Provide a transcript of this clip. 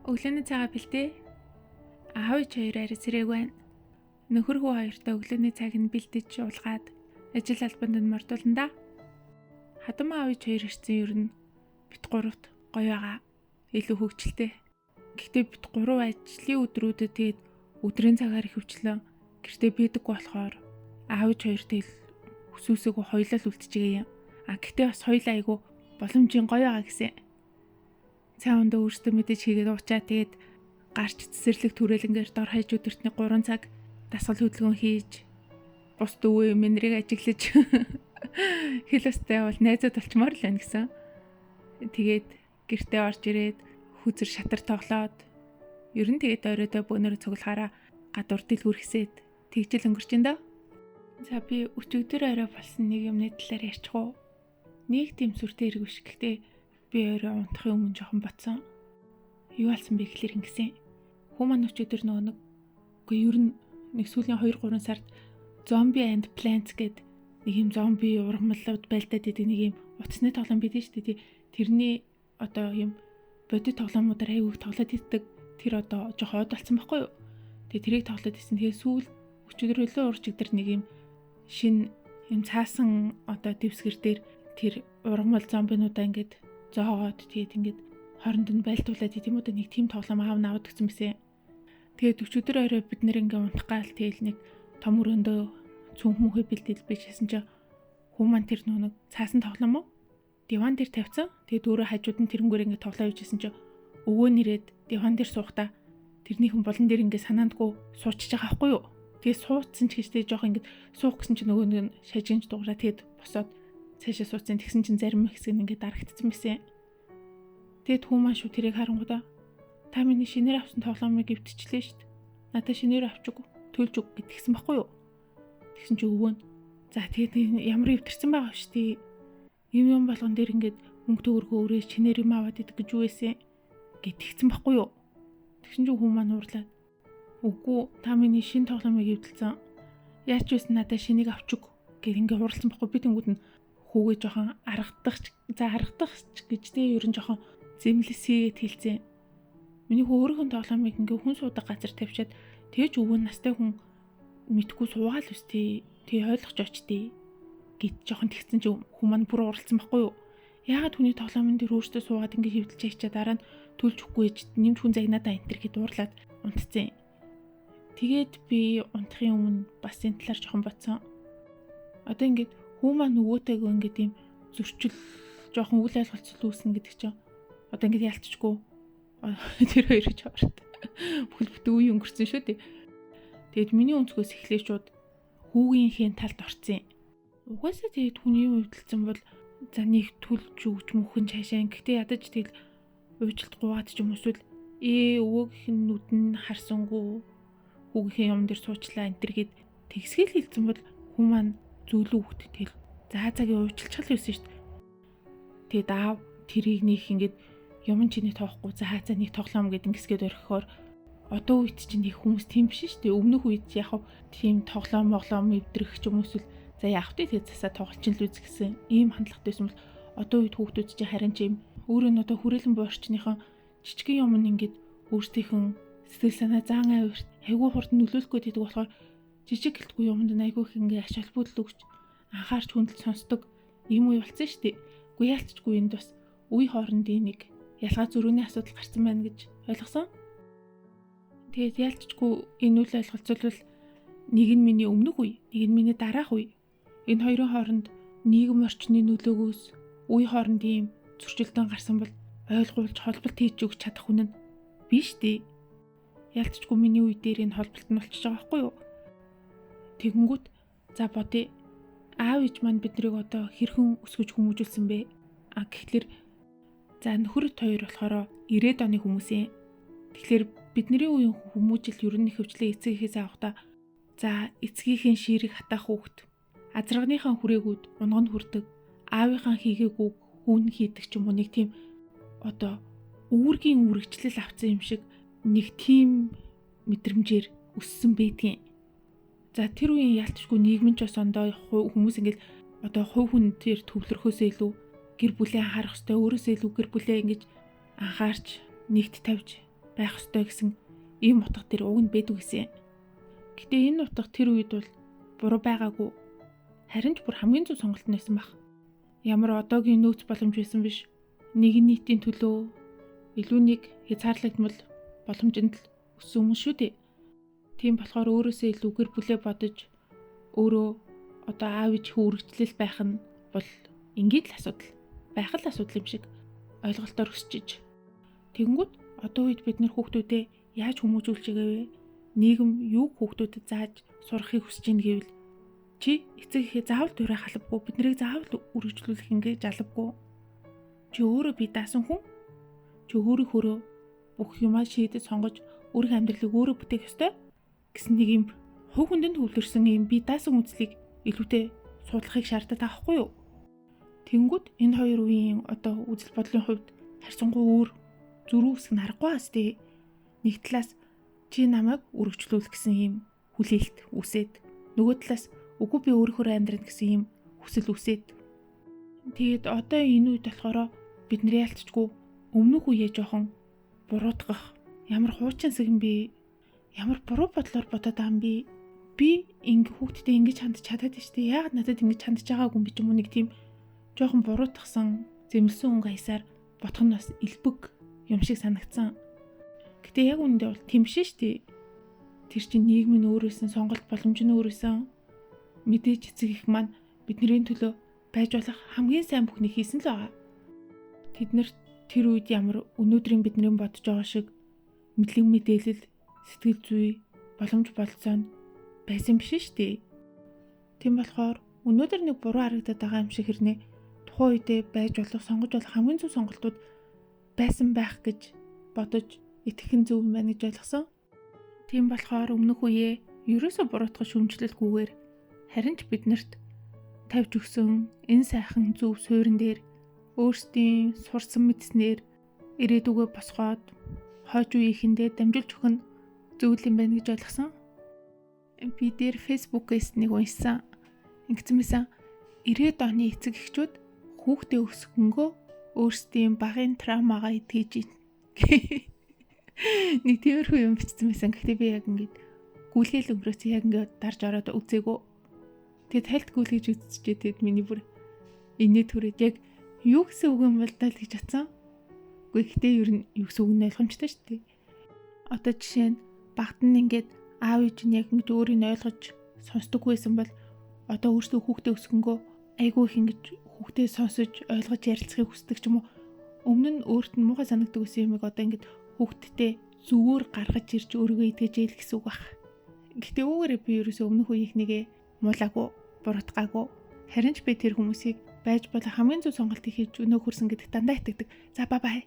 Өглөөний цагаа бэлдээ. Аав ээж хоёр арай зэрэг байна. Нөхөр хүү хоёртой өглөөний цаг нь бэлдэж уулгаад ажил албанд нь мордуулна да. Хадам аав ээж хоёр ирсэн ер нь бит гуравт гоё байгаа. Илүү хөвгчлээ. Гэхдээ бит гурав ажлын өдрүүдэд тэгээд өдрийн цагаар их хөвчлөө гэртээ бийдэг болохоор аав ээж хоёртой хүсүүсээгөө хоёлаа л үлдчихэе. Гэхдээ бас хоёлаа айгу боломжийн гоё байгаа гэсэн. Цаавнд өөртөө мэдээж хийгээд уучаа тэгээд гарч цэцэрлэг түрээлэнгээр дор хаяж өдөртний 3 цаг дасгал хөдөлгөөн хийж бус дүүе минрийг ажиглаж хэлэстэй бол найзууд болчмоор л байна гэсэн. Тэгээд гэртээ орж ирээд хүзэр шатар тоглоод ер нь тэгээд оройдоо бөөнөр цуглахаараа гадуур дэлгүрхсээд тэгжэл өнгөрч ин дөө. За би өчигдөр орой болсон нэг юмны талаар ярьчих уу. Нэг тийм сүртэй хэрэг биш. Гэхдээ би орой унтахын өмнө жоохон бодсон. Юу болсон бэ гэхэлэр ингэсэн. Хүмүүс өчигдөр нөгөө ер нь нэг сүүлийн 2-3 сард Zombie and Plants гэдэг нэг юм зомби ургамлууд байлдаад идэг нэг юм утасны тоглоом бидэн шүү дээ. Тэрний одоо юм бодит тоглоомудаар аяг тоглоод иддэг. Тэр одоо жоохон од болсон байхгүй юу? Тэгээ тэрийг тоглоод исэн. Тэгээ сүүл өчигдөр хөлөө урчигдөр нэг юм шин юм цаасан одоо дэвсгэр дээр тэр ургамал зомбинуудаа ингээд зоогоод тэгээд ингээд хооронд нь байлтуулаад идэм үү нэг тим тоглоом аав наваад гсэн мэсэн. Тэгээд өчигдөр орой бид нэр ингээд унтах гал тэгэл нэг том өрөөндөө цүнх мөнхөй бэлдэл bijсэн чинь хүмүүс тэр нэг цаасан тоглоом уу диван дээр тавьсан. Тэгээд өөрөө хажууд нь тэрнгүүр ингээд тоглоо явжсэн чинь өвөө нэрээд диван дээр суухдаа тэрний хүн болон дээр ингээд санаандгүй суучих байгаа байхгүй юу. Тэгээд суудсан ч гэжтэй жоох ингээд суух гэсэн чинь нөгөө нэг шажинж дуураа тэгээд босоод цаашаа суудсан. Тэгсэн чинь зарим хэсэг нь ингээд дарагдсан байсан. Тэгэд хүмүүс шүү тэрийг харангуудаа та миний шинээр авсан тоглоомыг өвтчлээ шүү дээ. Надад шинээр авчиг төлж өг гэдгсэн байхгүй юу? Тэгсэн чи өвөө нь за тэгээд ямар өвтөрсөн байгаа шүү дээ. Юм болгон дээр ингээд мөнгө төгрөгөө өрөөж шинээр юм аваад идэг гэж юу вэ гэдгсэн байхгүй юу? Тэгсэн чи хүмүүс маань уурлаад үгүй та миний шинэ тоглоомыг өвдөлцөн. Яач вэ надад шинийг авчиг гэх ингээд уралсан байхгүй би тэнгууд нь хүүгээ жоохон аргадах гэж дээ ер нь жоохон зэмлэсгээд хэлцэн. Миний хүү өөрийнхөө тоглоомыг ингээ хүн суудаг газар тавьчаад тэгэж өвөө настай хүн мэдгүй суугаал үстэй. Тэг ойлгож очтээ гэд жоохон тэгсэн чи хүн маань бүр уралсан байхгүй юу? Яагаад хүний тоглоомын дээр өөртөө суугаад ингээ хөвдөлж яачаа дараа нь төлж өгөхгүй ээж нэмж хүн загнаадаа энтер гэд уурлаад унтцэн. Тэгээд би унтахын өмнө бас энэ талаар жоохон бодсон. Одоо ингээд хүн маань нөгөөтэйгөө ингээд юм зөрчил жоохон үйл ойлголцол үүснэ гэдэг чинь одоо ингээд ялцчихгүй тэр хоёр ч орт бүхэл бүтэн үе өнгөрцөн шүү дээ. Тэгээд миний өнцгөөс эхлээ шууд хүүгийнхээ талд орцсон. Угаасаа тэгээд хүний өвдөлцөн бол за нэг төлж өгч мөхөн цаашаа. Гэхдээ ядаж тэгэл уужилт гуугаад ч юм эсвэл өвөөгийнх нь нүдэн харсангүй хүүгийнхээ юм дээр суучлаа энтер гэд тэгсгэл хэлсэн бол хүн маань зөөлөө хөвгт тэгэл за цагийн уучлалчхал юусэн шүү дээ. Тэгээд аав тэрийг нэг ингээд юм чиний тоохгүй за нэг тоглоом гэд ингэсгээд орхихоор одоо үед чинь их хүмүүс тийм биш шүү дээ. Өмнөх үед яг тийм тоглоом эвдрэх ч юм эсвэл за яах вэ тэгээд засаа тоглолчин л үз гэсэн ийм хандлагатай байсан бол одоо үед хүүхдүүд чинь харин ч юм өөрөө нь одоо хүрээлэн буй орчныхон жижигэн юм ингээд өөрсдийнхэн сэтгэл санаа заан авирт айгүй хурд нөлөөлөх гээд идэг болохоор жижиг гэлтгүй юмд айгүй их ингээд ач холбогдол өгч анхаарч хүндэл сонсдог юм уу болсон шүү дээ. Үгүй яалтчгүй энд бас үе хоорондын нэг ялгаа зөрүүний асуудал гарсан байна гэж ойлгосон. Тэгээд яалтчгүй энэ үйл ойлголцол бол нэг нь миний өмнөх үе, нэг нь миний дараах үе. Энэ хоёрын хооронд нийгэм орчны нөлөөгөөс үе хоорондын зөрчилдөөн гарсан бол ойлгуулж холболт хийж өгч чадах хүн нь биш дээ. Яалтчгүй миний үе дээр энэ холболт нь болчихж байгаа байхгүй юу? Тэгэнгүүт за бодъё. Аав ээж маань биднийг одоо хэрхэн өсгөж хүмүүжүүлсэн бэ? Гэхлээр за нөхөрт хоёр болохоор 90-ад оны хүмүүс юм. Тэгэхээр бидний үеийн хүмүүжил ер нь хөвчлээ эцгийнхээс авахдаа за эцгийнхээ ширийг хатаах хүүхэд азарганыхаа хүрээгүүд унганд хүрдэг аавынхаа хийгээгүйг хүн хийдэг ч юм уу нэг тийм одоо үүргийн үргэлжлэл авсан юм шиг нэг тийм мэдрэмжээр өссөн байдгийн. За тэр үеийн ялтчгүй нийгмийн ч бас ондоо хүмүүс ингээд одоо хувь хүн тэр төвлөрөхөөсөө илүү гэр бүлээ анхаарах хэрэгтэй, өөрөөсөө илүү гэр бүлээ ингэж анхаарч нэгт тавьж байх ёстой гэсэн ийм утга тэр уг нь бэдв гэсэн. Гэтэ энэ утга тэр үед бол буруу байгаагүй. Харин ч бүр хамгийн зөв сонголт байсан баг. Ямар одоогийн нөөц боломж байсан биш. Нэгэн нийтийн төлөө илүү нэг хязгаарлагдмал боломжинд л өссөн хүмүүс шүү дээ. Тийм болохоор өөрөөсөө илүү гэр бүлээ бодож өөрөө одоо аав ээжийнхээ үргэлжлэл байх нь бол ингээд л асуудал. Байх л асуудал юм шиг ойлголтоор өсчиж. Тэгэнгүүт одоо үед бид нэр хүүхдүүдээ яаж хүмүүжүүлж байгаа вэ? Нийгэм юу хүүхдүүдэд зааж сурахыг хүсэж ийн гэвэл чи эцэг эхээ заавал дураа халбгүй, бид нарыг заавал үргэлжлүүлэх ингээ жалбгүй. Чи өөрөө бие даасан хүн. Чи өөрийнхөө бүх юмаа шийдэж сонгож өөрийнхөө амьдралыг өөрөө бүтээх ёстой гэсэн нэг юм хувь хүндэнд төвлөрсөн юм бие даасан үзлийг илүүтэй судлахыг шаарддаг таахгүй юу? Тэнгүүд энэ хоёр үеийн одоо үзэл бодлын хувьд харьцангуй өөр зөрүү хэсэг нь харахгүй бас тий. Нэг талаас чи намайг үргэлжлүүлэх гэсэн юм хүлээлт үсээд, нөгөө талаас үгүй би өөрийнхөө амьдрах гэсэн юм хүсэл үсээд. Тэгээд одоо энэ үед болохоор бидний ялцчгүй өмнөх үеэ жоохон буруутгах. Ямар хуучин сэгэн би, ямар буруу бодлоор бодоод байгаа юм би. Би хүүхдтэй ингэж хандж чадаад штэ. Яагаад надад ингэж хандж байгаагүй юм бэ ч юм уу, нэг тийм жоохон буруутгсан, зэмлсэн өнгө хаясаар бодох нь бас элбэг юм шиг санагдсан. Гэтэ яг үүндээ бол тийм биш штэ. Тэр чинь нийгмийн өөрөөсөн сонголт боломж нь өөрөөсөн. Мэдээж эцэг их маань бидний төлөө байж болох хамгийн сайн бүхнийг хийсэн л байгаа. Тэд нар тэр үед ямар өнөөдрийн бидний бодож байгаа шиг мэдлэг мэдээлэл, сэтгэл зүй, боломж болцоо нь байсан биш штэ. Тийм болохоор өнөөдөр нэг буруу харагдаад байгаа юм шиг хэрнээ тухайн үедээ байж болох, сонгож болох хамгийн зөв сонголтууд байсан байх гэж бодож итгэх нь зөв юм байна гэж ойлгосон. Тийм болохоор өмнөх үеэ ерөөсө буруутгах шүүмжлэлгүйгээр харин ч биднэрт тавьж өгсөн энэ сайхан зөв суурин дээр өөрсдийн сурсан мэдснээр ирээдүгөө босгоод хойч үеийнхэндээ дамжуулж өгөх нь зөв юм байна гэж ойлгосон. Би дээр фэйсбүүкээс нэг уншсан. Ингэсэн мэсэн 90-ад оны эцэг эхчүүд хүүхдээ өсгөнгөө өөрсдийн багын травмагаа итгэж байна. Нэг тиймэрхүү юм бичсэн байсан. Гэхдээ би яг ингэж гүйлгээл өнгөрөөс яг ингэж дарж ороод үзээгөө. Тэгээд тайлт гүйлгэж үзчихээ. Тэгэд миний бүр инээ түрээд яг юу гэсэн үг юм бол даа л гэж атсан. Гэхдээ ер нь юу гэсэн үг нь ойлгомжтой шүү дээ. Одоо жишээ нь багт нь ингээд аав ээж нь яг ингэж өөрийг ойлгож сонсдог байсан бол одоо өөрсдөө хүүхдээ өсгөнгөө айгүй их ингэж хүүхдээ сонсож ойлгож ярилцахыг хүсдэг ч юм уу. Өмнө нь өөрт нь муухай санагддаг байсан юмыг одоо ингэж хүүхдтэй зүгээр гаргаж ирж өөрийгөө итгэж ийл гэсэн үг баг. Гэхдээ үүгээрээ би ерөөсөө өмнөх үеийнхнийгээ муулаагүй, буруутгаагүй. Харин ч би тэр хүмүүсийг байж болох хамгийн зөв сонголтыг хийж өнөө хүрсэн гэдэгт дандаа итгэдэг. За бай.